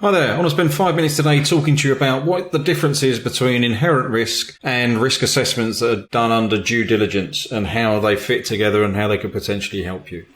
Hi there. I want to spend 5 minutes today talking to you about what the difference is between inherent risk and risk assessments that are done under due diligence and how they fit together and how they could potentially help you.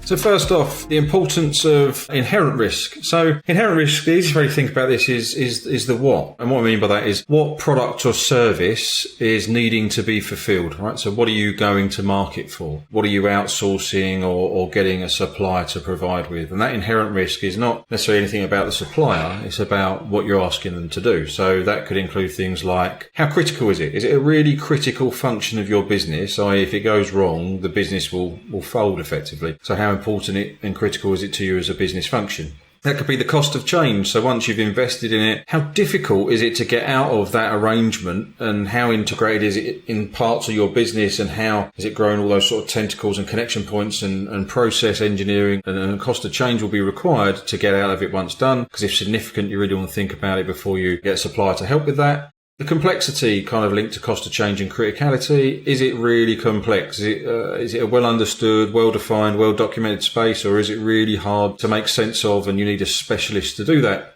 So first off, the importance of inherent risk. So inherent risk, the easiest way to think about this is the what. And what I mean by that is what product or service is needing to be fulfilled, right? So what are you going to market for? What are you outsourcing or getting a supplier to provide with? And that inherent risk is not necessarily anything about the supplier. It's about what you're asking them to do. So that could include things like how critical is it? Is it a really critical function of your business? I.e., if it goes wrong, the business will fold effectively. So how important and critical is it to you as a business function? That could be the cost of change. So once you've invested in it, how difficult is it to get out of that arrangement, and how integrated is it in parts of your business, and how is it growing all those sort of tentacles and connection points and process engineering and cost of change will be required to get out of it once done. Because if significant, you really want to think about it before you get a supplier to help with that. The complexity kind of linked to cost of change and criticality. Is it really complex? Is it a well understood, well defined, well documented space, or is it really hard to make sense of and you need a specialist to do that?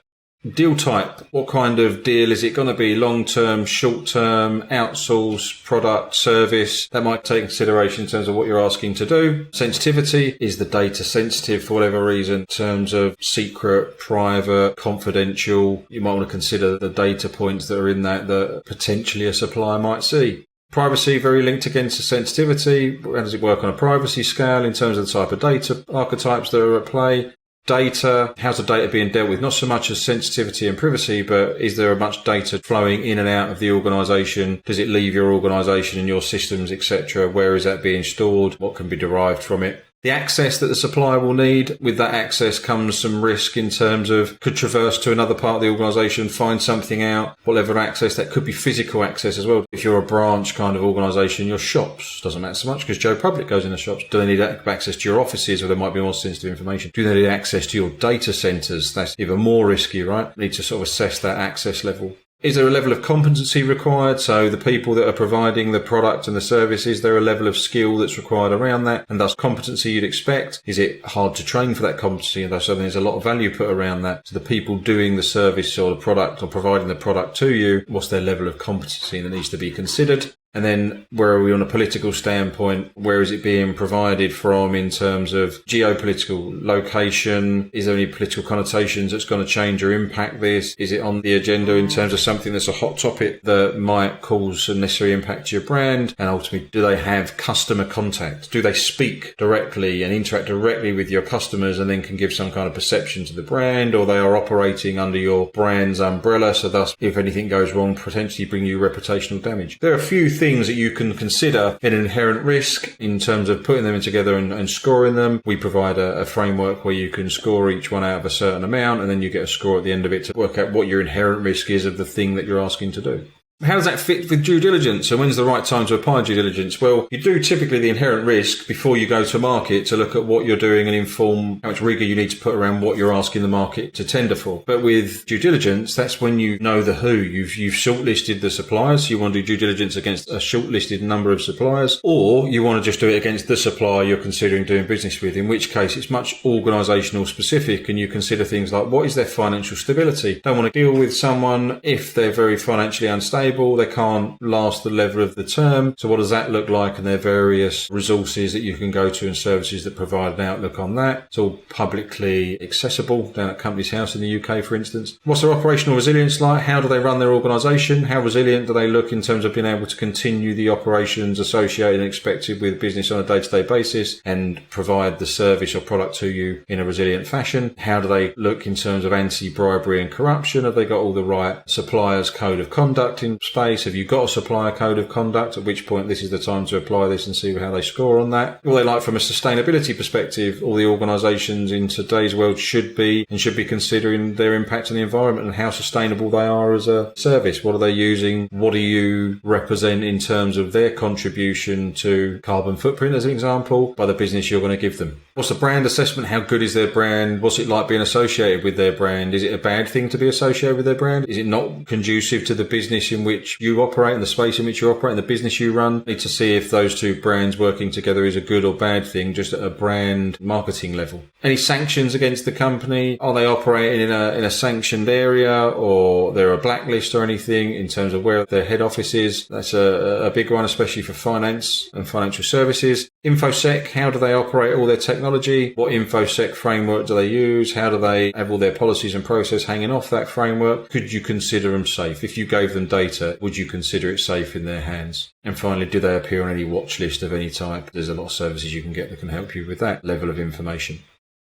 Deal type. What kind of deal is it going to be? Long-term, short-term, outsource, product, service? That might take consideration in terms of what you're asking to do. Sensitivity. Is the data sensitive for whatever reason? In terms of secret, private, confidential. You might want to consider the data points that are in that potentially a supplier might see. Privacy, very linked again to sensitivity. How does it work on a privacy scale in terms of the type of data archetypes that are at play? Data, how's the data being dealt with? Not so much as sensitivity and privacy, but is there much data flowing in and out of the organisation? Does it leave your organisation and your systems, etc.? Where is that being stored? What can be derived from it? The access that the supplier will need. With that access comes some risk in terms of could traverse to another part of the organisation, find something out. What level of access? That could be physical access as well. If you're a branch kind of organisation, your shops doesn't matter so much because Joe Public goes in the shops. Do they need access to your offices, or there might be more sensitive information? Do they need access to your data centres? That's even more risky, right? Need to sort of assess that access level. Is there a level of competency required? So the people that are providing the product and the service, is there a level of skill that's required around that? And thus competency you'd expect. Is it hard to train for that competency? And thus there's a lot of value put around that. So the people doing the service or the product or providing the product to you, what's their level of competency that needs to be considered? And then where are we on a political standpoint? Where is it being provided from in terms of geopolitical location? Is there any political connotations that's going to change or impact this? Is it on the agenda in terms of something that's a hot topic that might cause a necessary impact to your brand? And ultimately, do they have customer contact? Do they speak directly and interact directly with your customers and then can give some kind of perception to the brand? Or they are operating under your brand's umbrella, so thus, if anything goes wrong, potentially bring you reputational damage. There are a few things that you can consider in inherent risk in terms of putting them together and scoring them. We provide a framework where you can score each one out of a certain amount, and then you get a score at the end of it to work out what your inherent risk is of the thing that you're asking to do. How does that fit with due diligence? So when's the right time to apply due diligence? Well, you do typically the inherent risk before you go to market to look at what you're doing and inform how much rigor you need to put around what you're asking the market to tender for. But with due diligence, that's when you know the who. You've shortlisted the suppliers. So you want to do due diligence against a shortlisted number of suppliers, or you want to just do it against the supplier you're considering doing business with, in which case it's much organisational specific, and you consider things like what is their financial stability. Don't want to deal with someone if they're very financially unstable. They can't last the level of the term. So what does that look like? And there are various resources that you can go to and services that provide an outlook on that. It's all publicly accessible down at Companies House in the UK, for instance. What's their operational resilience like? How do they run their organisation? How resilient do they look in terms of being able to continue the operations associated and expected with business on a day-to-day basis and provide the service or product to you in a resilient fashion? How do they look in terms of anti-bribery and corruption? Have they got all the right suppliers' code of conduct in space? Have you got a supplier code of conduct, at which point this is the time to apply this and see how they score on that? What they like from a sustainability perspective, all the organisations in today's world should be considering their impact on the environment and how sustainable they are as a service. What are they using? What do you represent in terms of their contribution to carbon footprint, as an example, by the business you're going to give them? What's the brand assessment? How good is their brand? What's it like being associated with their brand? Is it a bad thing to be associated with their brand? Is it not conducive to the business in which you operate and the space in which you operate and the business you run. You need to see if those two brands working together is a good or bad thing, just at a brand marketing level. Any sanctions against the company? Are they operating in a sanctioned area, or they're a blacklist or anything in terms of where their head office is? That's a big one, especially for finance and financial services. InfoSec, how do they operate all their technology? What InfoSec framework do they use? How do they have all their policies and process hanging off that framework? Could you consider them safe? If you gave them data, would you consider it safe in their hands? And finally, do they appear on any watch list of any type? There's a lot of services you can get that can help you with that level of information.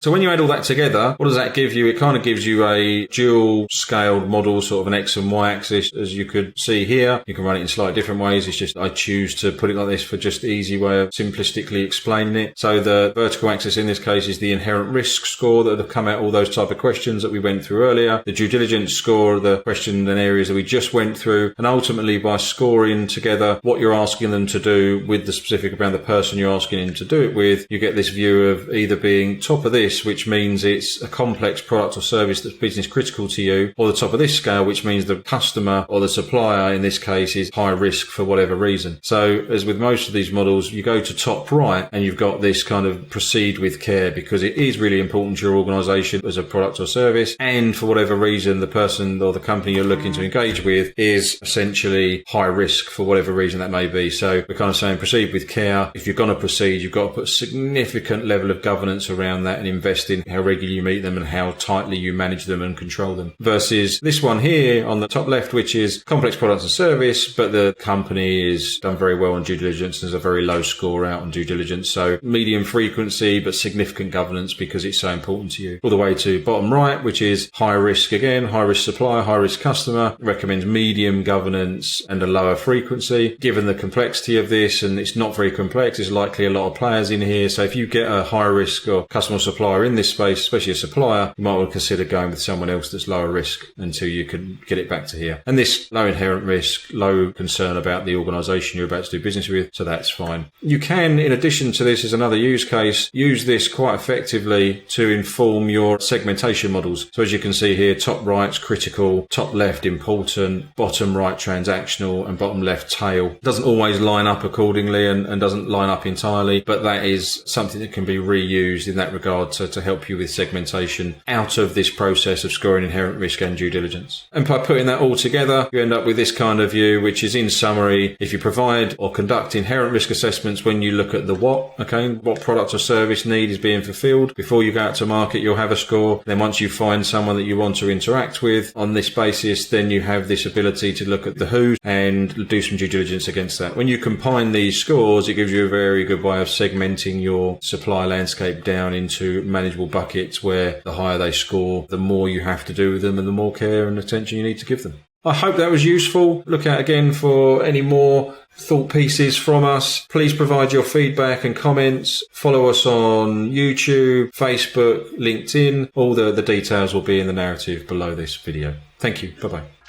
So when you add all that together, what does that give you? It kind of gives you a dual scaled model, sort of an X and Y axis, as you could see here. You can run it in slightly different ways. It's just I choose to put it like this for just the easy way of simplistically explaining it. So the vertical axis in this case is the inherent risk score that have come out all those type of questions that we went through earlier. The due diligence score, the questions and areas that we just went through. And ultimately, by scoring together what you're asking them to do with the specific around the person you're asking them to do it with, you get this view of either being top of this, which means it's a complex product or service that's business critical to you, or the top of this scale, which means the customer or the supplier in this case is high risk for whatever reason. So as with most of these models, you go to top right and you've got this kind of proceed with care, because it is really important to your organization as a product or service, and for whatever reason the person or the company you're looking to engage with is essentially high risk for whatever reason that may be. So we're kind of saying proceed with care. If you're going to proceed, you've got to put a significant level of governance around that and invest in how regularly you meet them and how tightly you manage them and control them. Versus this one here on the top left, which is complex products and service, but the company is done very well on due diligence. There's a very low score out on due diligence. So medium frequency, but significant governance because it's so important to you. All the way to bottom right, which is high risk again, high risk supplier, high risk customer, recommends medium governance and a lower frequency. Given the complexity of this, and it's not very complex, there's likely a lot of players in here. So if you get a high risk or customer supplier in this space, especially a supplier, you might want to consider going with someone else that's lower risk until you can get it back to here. And this low inherent risk, low concern about the organisation you're about to do business with, so that's fine. You can, in addition to this as another use case, use this quite effectively to inform your segmentation models. So as you can see here, top right's critical, top left important, bottom right transactional, and bottom left tail. It doesn't always line up accordingly and doesn't line up entirely, but that is something that can be reused in that regard to help you with segmentation out of this process of scoring inherent risk and due diligence. And by putting that all together, you end up with this kind of view, which is, in summary, if you provide or conduct inherent risk assessments when you look at the what product or service need is being fulfilled, before you go out to market, you'll have a score. Then once you find someone that you want to interact with on this basis, then you have this ability to look at the who and do some due diligence against that. When you combine these scores, it gives you a very good way of segmenting your supply landscape down into manageable buckets, where the higher they score, the more you have to do with them and the more care and attention you need to give them. I hope that was useful. Look out again for any more thought pieces from us. Please provide your feedback and comments. Follow us on YouTube, Facebook, LinkedIn. All the details will be in the narrative below this video. Thank you. Bye-bye.